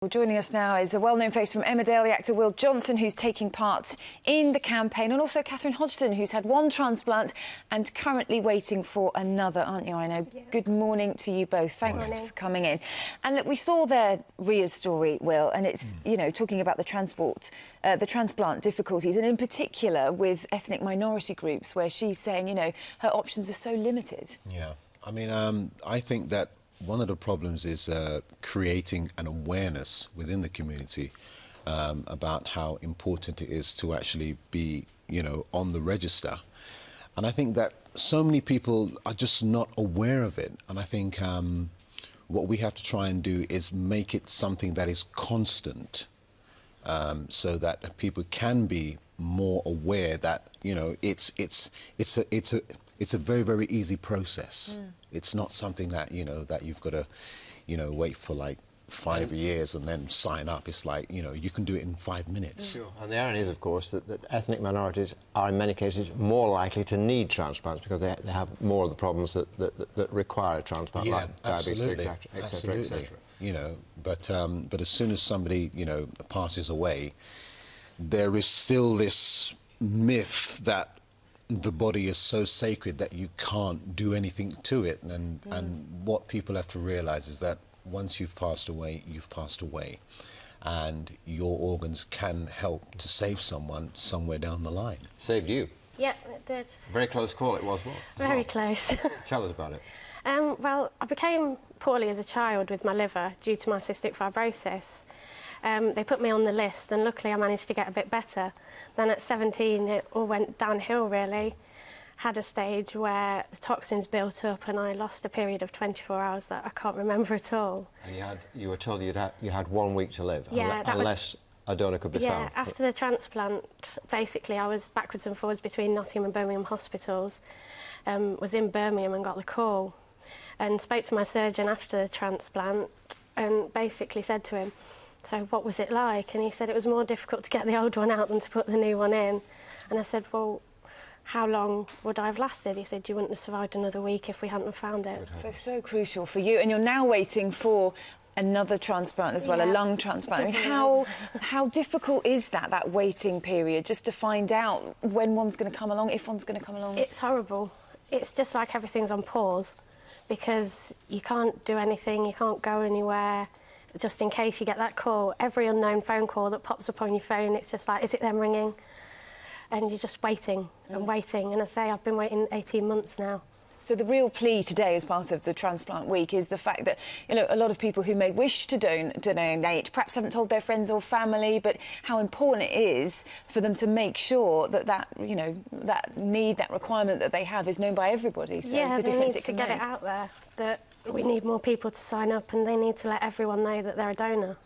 Well, joining us now is a well-known face from Emmerdale, the actor Will Johnson, who's taking part in the campaign, and also Kathryn Hodgson, who's had one transplant and currently waiting for another, aren't you? I know. Yeah. Good morning to you both. Thanks for coming in. And look, we saw there Ria's story, Will, and it's, you know, talking about the transplant difficulties, and in particular with ethnic minority groups, where she's saying, you know, her options are so limited. Yeah, I mean, I think that one of the problems is creating an awareness within the community about how important it is to actually be, you know, on the register. And I think that so many people are just not aware of it. And I think what we have to try and do is make it something that is constant, so that people can be more aware that, you know, it's a very, very easy process. It's not something that, you know, that you've got to, you know, wait for like 5 years and then sign up. It's like, you know, you can do it in 5 minutes. Sure. And the irony is, of course, that ethnic minorities are in many cases more likely to need transplants because they have more of the problems that require a transplant, Yeah, like diabetes, etc., etc. You know, but as soon as somebody, you know, passes away, there is still this myth that the body is so sacred that you can't do anything to it, and what people have to realise is that once you've passed away, you've passed away, and your organs can help to save someone somewhere down the line. Saved you? Yeah, it did. Very close call it was, Very close. Tell us about it. Well, I became poorly as a child with my liver due to my cystic fibrosis. They put me on the list, and luckily I managed to get a bit better. Then at 17 it all went downhill really. Had a stage where the toxins built up and I lost a period of 24 hours that I can't remember at all. And you were told you had 1 week to live, yeah, unless a donor could be found. Yeah, after the transplant, basically I was backwards and forwards between Nottingham and Birmingham hospitals. Was in Birmingham and got the call, and spoke to my surgeon after the transplant and basically said to him, so what was it like? And he said it was more difficult to get the old one out than to put the new one in. And I said, well, how long would I have lasted? He said, you wouldn't have survived another week if we hadn't have found it. So crucial for you, and you're now waiting for another transplant as well, a lung transplant. I mean, how difficult is that waiting period, just to find out when one's going to come along, if one's going to come along? It's horrible. It's just like everything's on pause, because you can't do anything, you can't go anywhere. Just in case you get that call, every unknown phone call that pops up on your phone, it's just like, is it them ringing? And you're just waiting and waiting. And I say, I've been waiting 18 months now. So the real plea today as part of the Transplant Week is the fact that, you know, a lot of people who may wish to donate perhaps haven't told their friends or family, but how important it is for them to make sure that you know, that need, that requirement that they have is known by everybody. So yeah, the difference it can make. Yeah, they need to get it out there, that we need more people to sign up, and they need to let everyone know that they're a donor.